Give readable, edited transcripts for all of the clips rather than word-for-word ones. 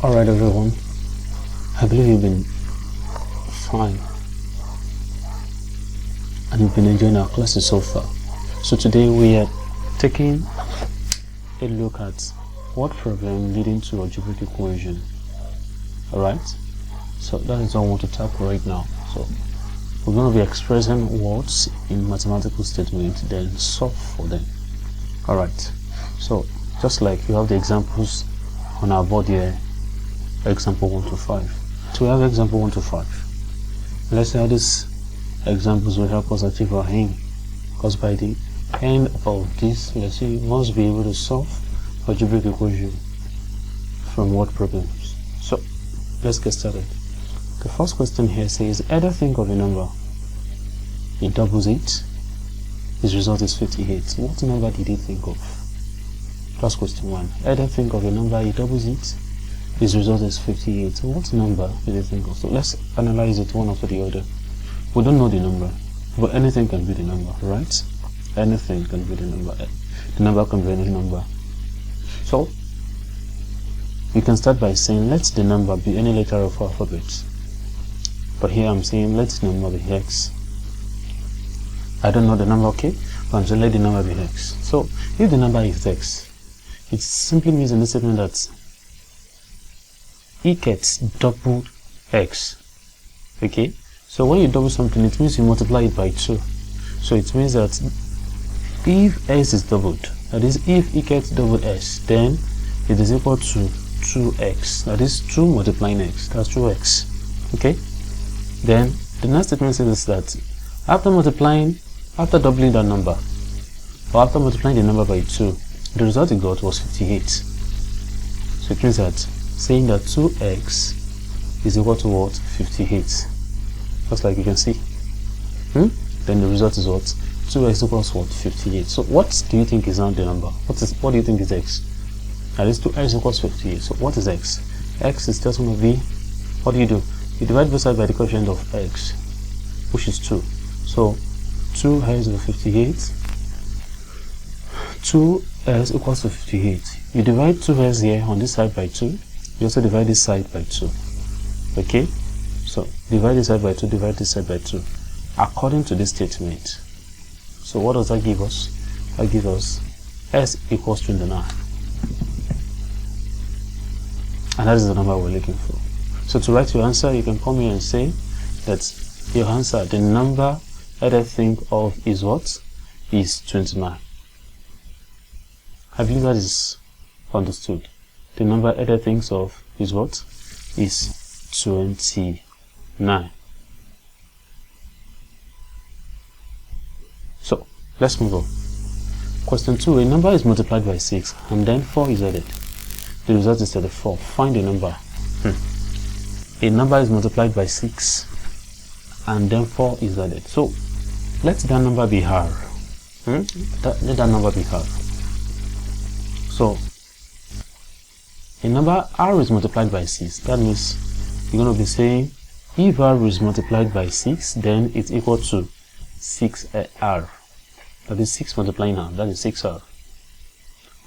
Alright everyone, I believe you've been fine and you've been enjoying our classes so far. So today we are taking a look at what problem leading to algebraic equation. Alright, so that is what I want to tackle right now. So we're going to be expressing words in mathematical statement, then solve for them. Alright, so just like you have the examples on our board here, example 1 to 5. So we have example 1 to 5. Let's see how these examples will help us achieve our aim, because by the end of this, let's see, we must be able to solve algebraic equation from word problems. So let's get started. The first question here says, either think of a number, it doubles it, his result is 58. What number did he think of? That's question 1. Either think of a number, it doubles it, his result is 58. So what number did he think of? So let's analyze it one after the other. We don't know the number, but anything can be the number, right? Anything can be the number. The number can be any number. So you can start by saying, let the number be any letter of alphabet. But here I'm saying, let the number be x. I don't know the number, okay? But I'm saying, let the number be x. So if the number is x, it simply means in this statement that it gets doubled x. Okay? So when you double something, it means you multiply it by 2. So it means that if s is doubled, that is, if it gets doubled s, then it is equal to 2x. That is 2 multiplying x. That's 2x. Okay? Then the next statement says that after doubling that number, or after multiplying the number by 2, the result it got was 58. So it means that saying that 2x is equal to what? 58. Just like you can see. Then the result is what? 2x equals what? 58. So what do you think is now the number? What do you think is x? That is 2x equals 58. So what is x? X is just going to be, what do? You divide both sides by the coefficient of x, which is 2. So 2x over 58. 2x equals to 58. You divide 2x here on this side by 2. You also divide this side by 2. Okay? So divide this side by 2, divide this side by 2. According to this statement. So what does that give us? That gives us s equals 29. And that is the number we're looking for. So to write your answer, you can come here and say that your answer, the number that I think of is what? Is 29. I believe that is understood. The number Ada thinks of is what? Is 29. So let's move on. Question 2. A number is multiplied by 6 and then 4 is added. The result is 34. Find the number. A number is multiplied by 6 and then 4 is added. So let that number be r. Let that number be r. So a number r is multiplied by 6. That means you're going to be saying if r is multiplied by 6, then it's equal to 6r. That is 6 multiplying r. That is 6r.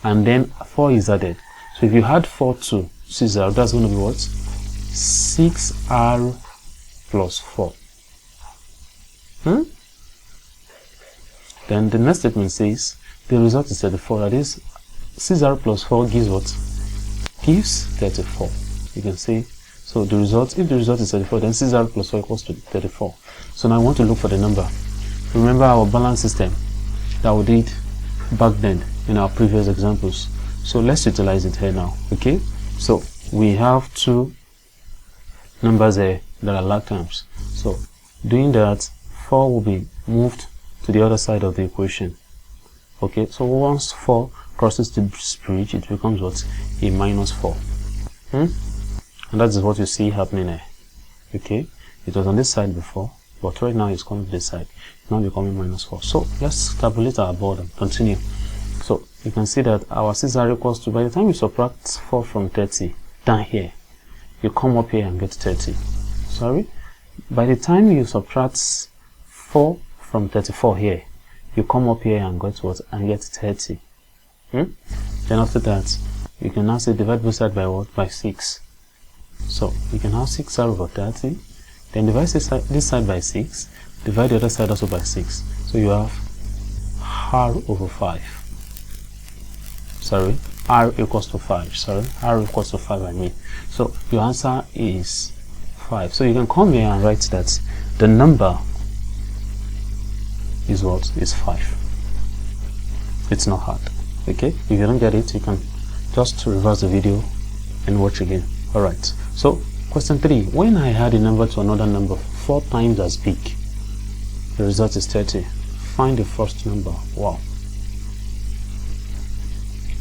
And then 4 is added. So if you add 4 to 6r, that's going to be what? 6r plus 4. Then the next statement says the result is 34. That is 6r plus 4 gives what? Gives 34. You can say, so the result, if the result is 34, then 6r plus 4 equals to 34. So now I want to look for the number. Remember our balance system that we did back then in our previous examples. So let's utilize it here now. Okay, so we have two numbers here that are like terms. So doing that, 4 will be moved to the other side of the equation. Okay, so once 4 crosses the bridge, it becomes what? A minus 4. And that is what you see happening here. Okay, it was on this side before, but right now it's coming to this side. It's now becoming minus 4. So let's tabulate our board and continue. So you can see that our 6r equals to, by the time you subtract 4 from 30 down here, you come up here and get 30. Sorry, by the time you subtract 4 from 34 here, you come up here and get what? And get 30. Then after that, you can now say divide both sides by what? By 6. So you can have 6r over 30, then divide this side by 6, divide the other side also by 6. So you have r over 5. Sorry, r equals to 5. Sorry, r equals to 5 I mean. So your answer is 5. So you can come here and write that the number is what? Is 5. It's not hard. Okay, if you don't get it, you can just reverse the video and watch again. Alright, so question 3. When I add a number to another number 4 times as big, the result is 30. Find the first number. Wow.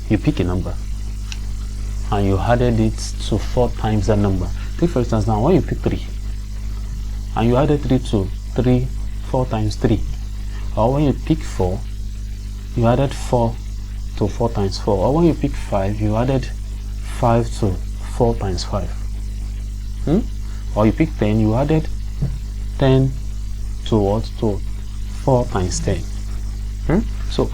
You pick a number and you added it to 4 times that number. Take for instance now, when you pick 3 and you added 3 to 4 times 3, or when you pick 4, you added 4 to 4 times 4, or when you pick 5, you added 5 to 4 times 5. Or you pick 10, you added 10 to what? To 4 times 10. So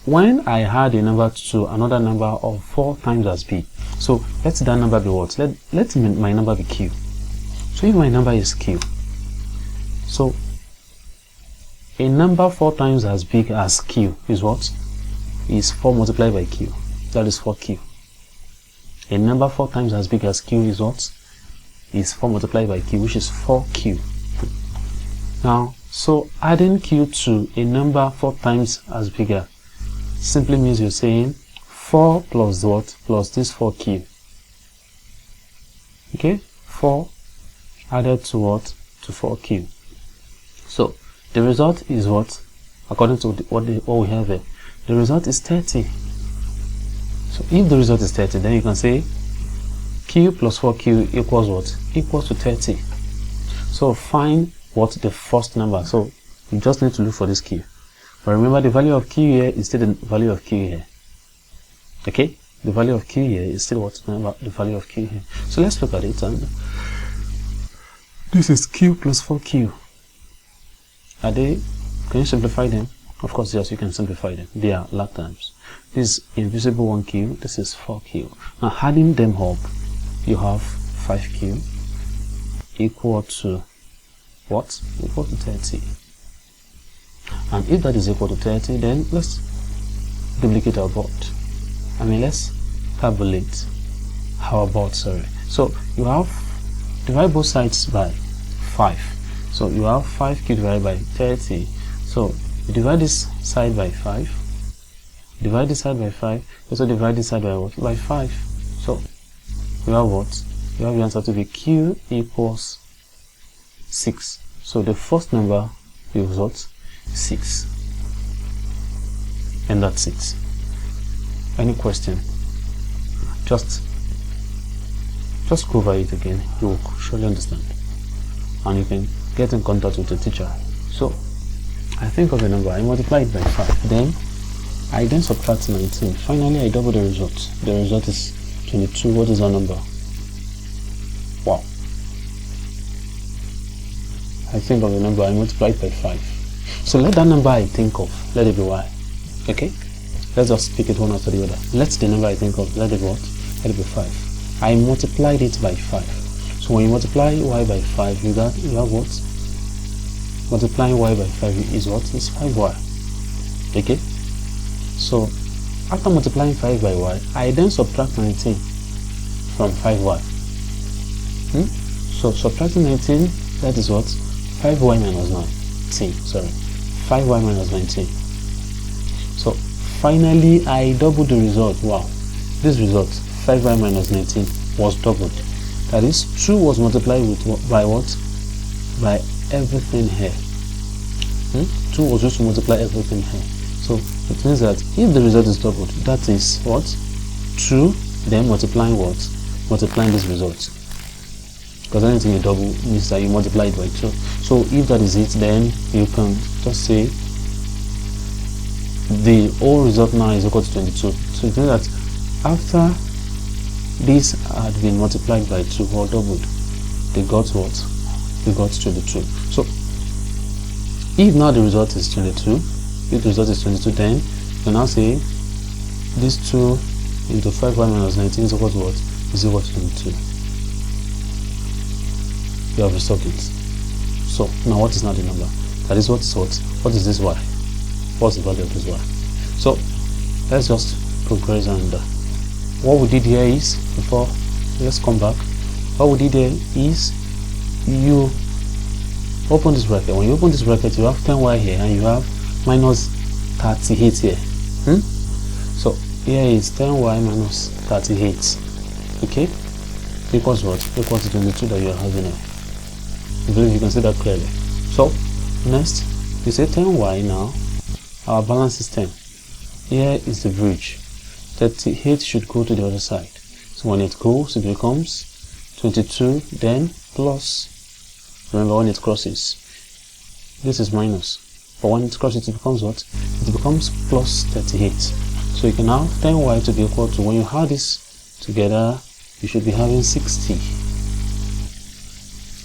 when I add a number to another number of 4 times as big, so let that number be what? Let my number be q. So if my number is q, so a number 4 times as big as q is what? Is 4 multiplied by q. That is 4q. A number 4 times as big as q is what? Is 4 multiplied by q, which is 4q. Now, so adding q to a number 4 times as bigger simply means you're saying 4 plus what? Plus this 4q. Okay? 4 added to what? To 4q. So the result is what? According to what we have here, the result is 30. So if the result is 30, then you can say q plus 4q equals what? Equals to 30. So find what? The first number. So you just need to look for this q. But remember, the value of q here is still the value of q here. Okay? The value of q here is still what? The value of q here. So let's look at it. And this is q plus 4q. Are they? Can you simplify them? Of course, yes, you can simplify them. They are log terms. This is invisible 1q. This is 4q. Now, adding them up, you have 5q equal to what? Equal to 30. And if that is equal to 30, then let's duplicate our board. Let's tabulate our board, sorry. So you have, divide both sides by 5. So you have 5q divided by 30. So you divide this side by 5. Divide this side by 5. Also divide this side by what? By 5. So you have what? You have the answer to be q equals 6. So the first number is what? 6. And that's it. Any question? Just go over it again. You will surely understand. And you can get in contact with the teacher. So I think of a number, I multiply it by 5. Then I then subtract 19. Finally I double the result. The result is 22. What is our number? Wow. I think of a number, I multiply it by 5. So let that number I think of, let it be y. Okay? Let's just pick it one after the other. Let the number I think of, let it be what? Let it be 5. I multiplied it by 5. So when you multiply y by 5, you have what? Multiplying y by 5 is what? Is 5y. Okay? So after multiplying 5 by y, I then subtract 19 from 5y. So subtracting 19, that is what? 5y minus 19. Sorry. 5y minus 19. So finally I doubled the result. Wow. This result, 5y minus 19, was doubled. That is, 2 was multiplied with by what? By everything here. 2 was used to multiply everything here. So it means that if the result is doubled, that is what? 2, then multiplying what? Multiplying this result. Because anything you double means that you multiply it by 2. So if that is it, then you can just say the whole result now is equal to 22. So it means that after this had been multiplied by 2 or doubled, they got what? They got 22. So if now the result is 22, if the result is 22, then you can now say this 2 into 5y minus 19 is equal to what? Is equal to 22. you have resolved it. So now what is now the number? That is what is what? What is this y? What's the value of this y? So let's just progress, and what we did here is, before, let's come back. What we did here is, you open this bracket. When you open this bracket, you have 10y here and you have minus 38 here. So here is 10y minus 38. Okay, equals what? Equals to 22 that you are having now. I believe you can see that clearly. So next, you say 10y now. Our balance is 10. Here is the bridge. 38 should go to the other side. So when it goes, it becomes 22, then plus. Remember, when it crosses, this is minus. But when it crosses, it becomes what? It becomes plus 38. So you can have 10y to be equal to, when you add this together, you should be having 60.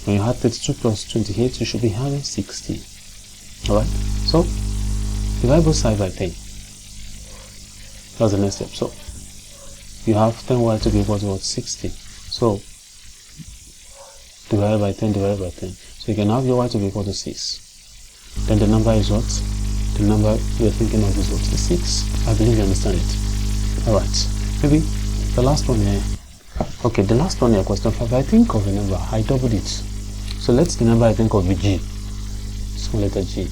When you add 32 plus 28, you should be having 60. Alright? So divide both sides by 10. That's the next step. So you have 10y to be equal to what? 60. So divided by 10, divided by 10. So you can have your y to be equal to 6. Then the number is what? The number we are thinking of is what? Is 6. I believe you understand it. Alright. Maybe the last one here. Okay, the last one here, question 5. I think of a number. I doubled it. So let's the number I think of be g. Small letter g.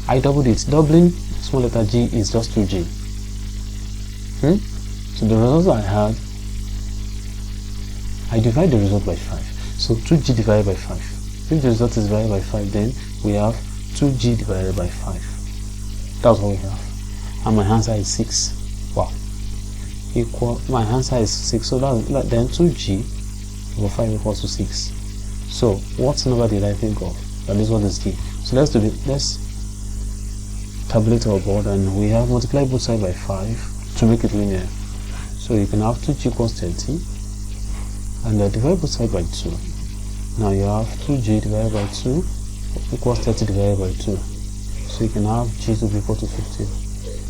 I doubled it. Doubling small letter g is just 2g. So the result I had, I divide the result by 5. So 2g divided by 5. If the result is divided by 5, then we have 2g divided by 5. That's what we have. And my answer is 6. Wow. My answer is 6. So that then 2g over 5 equals to 6. So what number did I think of? That is what is g. So let's tabulate our board, and we have multiplied both sides by 5 to make it linear. So you can have 2g equals 30, and divide both sides by 2. Now you have 2g divided by 2 equals 30 divided by 2. So you can have g to be equal to 15.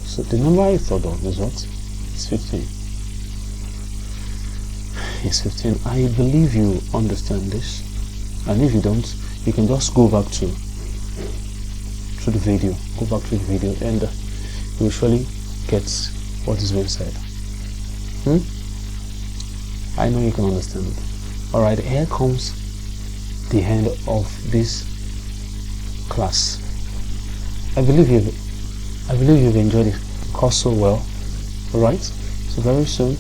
So the number I thought of is what? It's 15. It's 15. I believe you understand this. And if you don't, you can just go back to the video. Go back to the video, and you will surely get what is being said. I know you can understand it. Alright, here comes the end of this class. I believe you've enjoyed the course so well. Alright, so very soon